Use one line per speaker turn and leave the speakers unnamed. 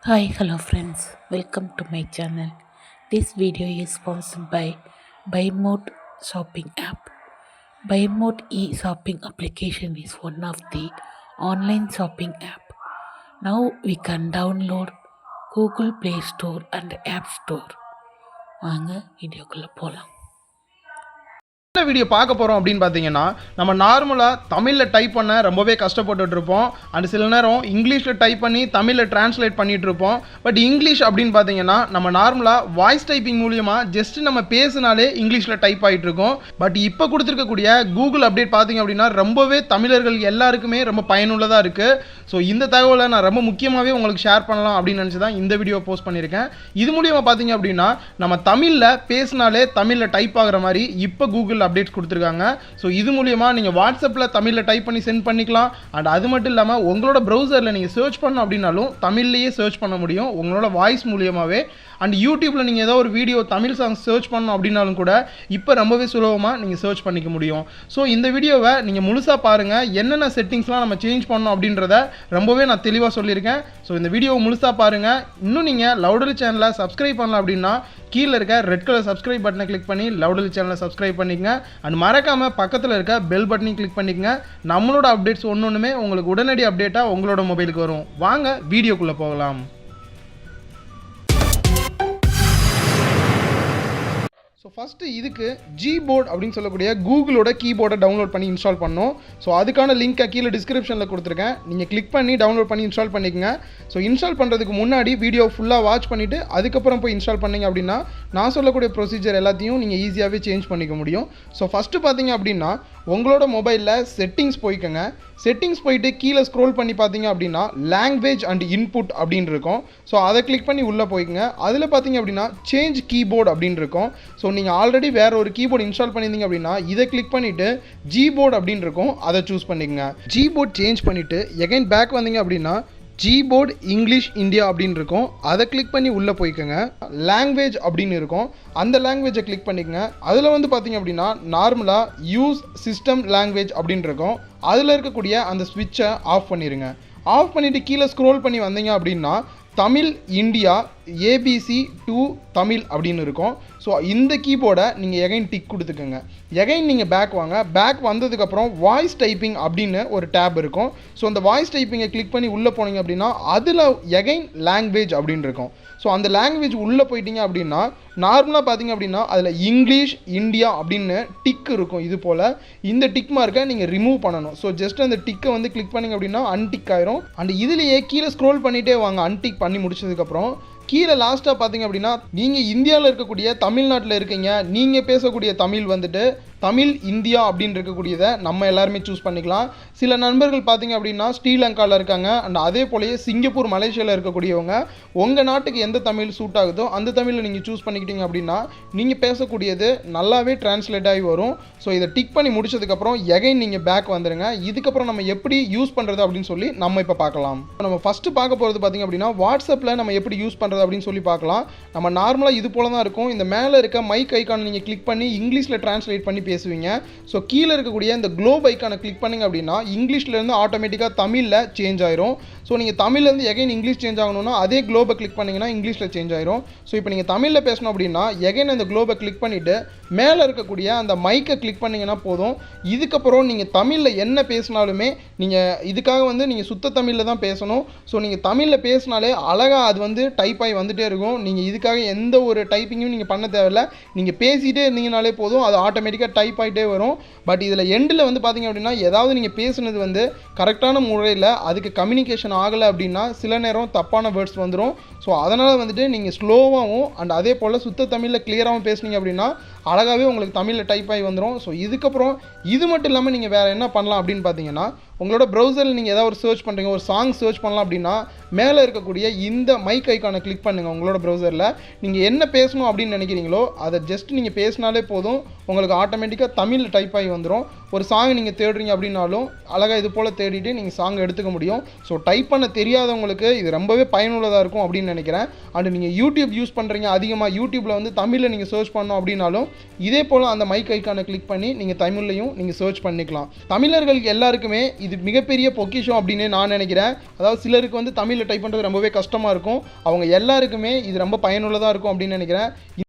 Hi, hello friends. Welcome to my channel. This video is sponsored by BuyMode shopping app. BuyMode e-shopping application is one of the online shopping app. Now we can download Google Play Store and App Store. வாங்க வீடியோக்குள்ள போலாம்.
என்ன video பார்க்க போகிறோம் அப்படின்னு பார்த்தீங்கன்னா, நம்ம நார்மலாக தமிழில் டைப் பண்ண ரொம்பவே கஷ்டப்பட்டுட்டு இருப்போம். அண்ட் சில நேரம் இங்கிலீஷில் டைப் பண்ணி தமிழில் டிரான்ஸ்லேட் பண்ணிட்டு இருப்போம். பட் இங்கிலீஷ் அப்படின்னு பார்த்தீங்கன்னா, நம்ம நார்மலாக வாய்ஸ் டைப்பிங் மூலியமாக ஜஸ்ட் நம்ம பேசினாலே இங்கிலீஷில் டைப் ஆகிட்டு இருக்கோம். பட் இப்போ கொடுத்துருக்கக்கூடிய கூகுள் அப்டேட் பார்த்தீங்க அப்படின்னா ரொம்பவே தமிழர்கள் எல்லாருக்குமே ரொம்ப பயனுள்ளதாக இருக்குது. ஸோ இந்த தகவலை நான் ரொம்ப முக்கியமாகவே உங்களுக்கு ஷேர் பண்ணலாம் அப்படின்னு நினச்சி தான் இந்த வீடியோ போஸ்ட் பண்ணியிருக்கேன். இது மூலியமாக பார்த்தீங்க அப்படின்னா நம்ம தமிழில் பேசினாலே தமிழில் டைப் ஆகிற மாதிரி இப்போ கூகுள் அப்டேட்ஸ் கொடுத்துருக்காங்க. ஸோ இது மூலியமா நீங்கள் வாட்ஸ்அப்பில் தமிழில் டைப் பண்ணி சென்ட் பண்ணிக்கலாம். அண்ட் அது மட்டும் இல்லாமல் உங்களோட ப்ரௌசரில் நீங்கள் சர்ச் பண்ணணும் அப்படின்னாலும் தமிழ்லேயே சர்ச் பண்ண முடியும் உங்களோட வாய்ஸ் மூலியமாகவே. அண்ட் யூடியூப்பில் நீங்கள் ஏதோ ஒரு வீடியோ தமிழ் சாங்ஸ் சர்ச் பண்ணணும் அப்படின்னாலும் கூட இப்போ ரொம்பவே சுலபமாக நீங்கள் சர்ச் பண்ணிக்க முடியும். ஸோ இந்த வீடியோவை நீங்கள் முழுசாக பாருங்கள். என்னென்ன செட்டிங்ஸ்லாம் நம்ம சேஞ்ச் பண்ணணும் அப்படின்றத ரொம்பவே நான் தெளிவாக சொல்லியிருக்கேன். ஸோ இந்த வீடியோவை முழுசாக பாருங்கள். இன்னும் நீங்கள் லவுடலி சேனலை சப்ஸ்கிரைப் பண்ணலாம் அப்படின்னா கீழே இருக்க ரெட் கலர் சப்ஸ்கிரைப் பட்டனை கிளிக் பண்ணி லவுடலி சேனலை சப்ஸ்கிரைப் பண்ணிக்கங்க. அண்ட் மறக்காமல் பக்கத்தில் இருக்க பெல் பட்டனையும் கிளிக் பண்ணிக்கங்க. நம்மளோட அப்டேட்ஸ் ஒன்றுமே உங்களுக்கு உடனடி அப்டேட்டாக உங்களோட மொபைலுக்கு வரும். வாங்க வீடியோக்குள்ளே போகலாம். ஸோ ஃபஸ்ட்டு இதுக்கு ஜிபோர்ட் அப்படின்னு சொல்லக்கூடிய கூகுளோட கீபோர்டை டவுன்லோட் பண்ணி இன்ஸ்டால் பண்ணோம். ஸோ அதுக்கான லிங்க்கை கீழே டிஸ்கிரிப்ஷனில் கொடுத்துருக்கேன். நீங்கள் கிளிக் பண்ணி டவுன்லோட் பண்ணி இன்ஸ்டால் பண்ணிக்கங்க. ஸோ இன்ஸ்டால் பண்ணுறதுக்கு முன்னாடி வீடியோ ஃபுல்லாக வாட்ச் பண்ணிவிட்டு அதுக்கப்புறம் போய் இன்ஸ்டால் பண்ணிங்க அப்படின்னா நான் சொல்லக்கூடிய ப்ரொசீஜர் எல்லாத்தையும் நீங்கள் ஈஸியாகவே சேஞ்ச் பண்ணிக்க முடியும். ஸோ ஃபஸ்ட்டு பார்த்தீங்க அப்படின்னா உங்களோட மொபைலில் செட்டிங்ஸ் போய்க்கோங்க. செட்டிங்ஸ் போயிட்டு கீழே ஸ்க்ரோல் பண்ணி பார்த்தீங்க அப்படின்னா லாங்குவேஜ் அண்ட் இன்புட் அப்படின்னு இருக்கும். ஸோ அதை கிளிக் பண்ணி உள்ளே போய்க்குங்க. அதில் பார்த்தீங்க அப்படின்னா சேஞ்ச் கீபோர்டு அப்படின்னு இருக்கும். ஸோ நீங்கள் ஆல்ரெடி வேறு ஒரு கீபோர்டு இன்ஸ்டால் பண்ணியிருந்தீங்க அப்படின்னா இதை கிளிக் பண்ணிவிட்டு ஜிபோர்டு அப்படின்னு இருக்கும், அதை சூஸ் பண்ணிக்கங்க. ஜிபோர்ட் சேஞ்ச் பண்ணிவிட்டு எகைன் பேக் வந்தீங்க அப்படின்னா ஜிபோர்டு இங்கிலீஷ் இந்தியா அப்படின்னு இருக்கும், அதை கிளிக் பண்ணி உள்ளே போய்க்கோங்க. லாங்குவேஜ் அப்படின்னு இருக்கும், அந்த லாங்குவேஜை கிளிக் பண்ணிக்கங்க. அதில் வந்து பார்த்தீங்க அப்படின்னா நார்மலாக யூஸ் சிஸ்டம் லாங்குவேஜ் அப்படின்னு இருக்கும், அதில் இருக்கக்கூடிய அந்த ஸ்விட்சை ஆஃப் பண்ணிடுங்க. ஆஃப் பண்ணிவிட்டு கீழே ஸ்க்ரோல் பண்ணி வந்தீங்க அப்படின்னா Tamil India ABC to Tamil அப்படின்னு இருக்கும். ஸோ இந்த கீபோர்டை நீங்கள் எகைன் டிக் கொடுத்துக்கோங்க. எகைன் நீங்கள் பேக் வாங்க. பேக் வந்ததுக்கப்புறம் வாய்ஸ் டைப்பிங் அப்படின்னு ஒரு டேப் இருக்கும். ஸோ அந்த வாய்ஸ் டைப்பிங்கை கிளிக் பண்ணி உள்ளே போனீங்க அப்படின்னா அதில் எகைன் லாங்குவேஜ் அப்படின்னு இருக்கும். ஸோ அந்த லாங்குவேஜ் உள்ளே போயிட்டீங்க அப்படின்னா நார்மலாக பார்த்தீங்க அப்படின்னா அதில் இங்கிலீஷ் இந்தியா அப்படின்னு டிக் இருக்கும். இது போல் இந்த டிக் மார்க்கை நீங்கள் ரிமூவ் பண்ணணும். ஸோ ஜஸ்ட் அந்த டிக்கை வந்து கிளிக் பண்ணிங்க அப்படின்னா அன்டிக் ஆயிரும். அண்ட் இதுலேயே கீழே ஸ்க்ரோல் பண்ணிகிட்டே வாங்க. அன்டிக் பண்ணி முடிச்சதுக்கப்புறம் கீழே லாஸ்ட்டாக பார்த்தீங்க அப்படின்னா நீங்கள் இந்தியாவில் இருக்கக்கூடிய தமிழ்நாட்டில் இருக்கீங்க, நீங்கள் பேசக்கூடிய தமிழ் வந்துட்டு தமிழ் இந்தியா அப்படின்னு இருக்கக்கூடியதை நம்ம எல்லாருமே சூஸ் பண்ணிக்கலாம். சில நண்பர்கள் பார்த்தீங்க அப்படின்னா ஸ்ரீலங்காவில் இருக்காங்க. அண்ட் அதே போலயே சிங்கப்பூர் மலேசியாவில் இருக்கக்கூடியவங்க உங்கள் நாட்டுக்கு எந்த தமிழ் சூட் ஆகுதோ அந்த தமிழில் நீங்கள் சூஸ் பண்ணிக்கிட்டீங்க அப்படின்னா நீங்கள் பேசக்கூடியது நல்லாவே டிரான்ஸ்லேட் ஆகி வரும். ஸோ இதை டிக் பண்ணி முடிச்சதுக்கப்புறம் எகைன் நீங்கள் பேக் வந்துடுங்க. இதுக்கப்புறம் நம்ம எப்படி யூஸ் பண்ணுறது அப்படின்னு சொல்லி நம்ம இப்போ பார்க்கலாம். நம்ம ஃபஸ்ட்டு பார்க்க போகிறது பார்த்தீங்க அப்படின்னா வாட்ஸ்அப்பில் நம்ம எப்படி யூஸ் பண்ணுறது அப்படின்னு சொல்லி பார்க்கலாம். நம்ம நார்மலாக இது போல தான் இருக்கும். இந்த மேலே இருக்க மைக் ஐக்கானை நீங்கள் கிளிக் பண்ணி இங்கிலீஷில் டிரான்ஸ்லேட் பண்ணி பேசுவீங்க. ஸோ கீழே இருக்கக்கூடிய இந்த குளோப் ஐக்கானை கிளிக் பண்ணிங்க அப்படின்னா இங்கிலீஷ்லேருந்து ஆட்டோமேட்டிக்காக தமிழில் சேஞ்ச் ஆயிரும். ஸோ நீங்கள் தமிழ்லேருந்து எகைன் இங்கிலீஷ் சேஞ்ச் ஆகணும்னா அதே குளோபை கிளிக் பண்ணிங்கன்னா இங்கிலீஷில் சேஞ்ச் ஆயிரும். ஸோ இப்போ நீங்கள் தமிழில் பேசணும் அப்படின்னா எகைன் அந்த குளோபை கிளிக் பண்ணிவிட்டு மேலே இருக்கக்கூடிய அந்த மைக்கை கிளிக் பண்ணிங்கன்னா போதும். இதுக்கப்புறம் நீங்கள் தமிழில் என்ன பேசினாலுமே நீங்கள் இதுக்காக வந்து நீங்கள் சுத்த தமிழில் தான் பேசணும். ஸோ நீங்கள் தமிழில் பேசினாலே அழகாக அது வந்து டைப் ஆகி வந்துகிட்டே இருக்கும். நீங்கள் இதுக்காக எந்த ஒரு டைப்பிங்கும் நீங்கள் பண்ண தேவையில்லை. நீங்கள் பேசிகிட்டே இருந்தீங்கனாலே போதும், அது ஆட்டோமேட்டிக்காக டைப் ஆகிட்டே வரும். பட் இதில் எண்டில் வந்து பார்த்தீங்க அப்படின்னா ஏதாவது நீங்கள் பேசுனது வந்து கரெக்டான முறையில் அதுக்கு கம்யூனிகேஷன் ஆகலை அப்படின்னா சில நேரம் தப்பான வேர்ட்ஸ் வந்துடும். ஸோ அதனால் வந்துட்டு நீங்கள் ஸ்லோவாகவும் அண்ட் அதே போல் சுத்த தமிழில் கிளியராகவும் பேசுனீங்க அப்படின்னா அழகாகவே உங்களுக்கு தமிழில் டைப் ஆகி வந்துடும். ஸோ இதுக்கப்புறம் இது மட்டும் இல்லாமல் நீங்கள் வேறு என்ன பண்ணலாம் அப்படின்னு பார்த்தீங்கன்னா உங்களோட ப்ரௌசரில் நீங்கள் ஏதாவது ஒரு சர்ச் பண்ணுறீங்க, ஒரு சாங் சர்ச் பண்ணலாம் அப்படின்னா மேலே இருக்கக்கூடிய இந்த மைக் ஐக்கானை கிளிக் பண்ணுங்கள். உங்களோட ப்ரௌசரில் நீங்கள் என்ன பேசணும் அப்படின்னு நினைக்கிறீங்களோ அதை ஜஸ்ட் நீங்கள் பேசினாலே போதும், உங்களுக்கு ஆட்டோமேட்டிக்காக தமிழில் டைப் ஆகி வந்துடும். ஒரு சாங் நீங்கள் தேடுறீங்க அப்படின்னாலும் அழகாக இது போல் தேடிட்டு நீங்கள் சாங் எடுத்துக்க முடியும். ஸோ டைப் பண்ண தெரியாதவங்களுக்கு இது ரொம்பவே பயனுள்ளதாக இருக்கும் அப்படின்னு நினைக்கிறேன். அண்ட் நீங்கள் யூடியூப் யூஸ் பண்ணுறீங்க, அதிகமாக யூடியூப்பில் வந்து தமிழில் நீங்கள் சர்ச் பண்ணோம் அப்படின்னாலும் இதே போல் அந்த மைக் ஐக்கானை கிளிக் பண்ணி நீங்கள் தமிழ்லையும் நீங்கள் சர்ச் பண்ணிக்கலாம். தமிழர்கள் எல்லாருக்குமே இது மிகப்பெரிய பொக்கிஷம் அப்படின்னு நான் நினைக்கிறேன். அதாவது சிலருக்கு வந்து தமிழில் டைப் பண்ணுறது ரொம்பவே கஷ்டமாக இருக்கும். அவங்க எல்லாருக்குமே இது ரொம்ப பயனுள்ளதாக இருக்கும் அப்படின்னு நினைக்கிறேன்.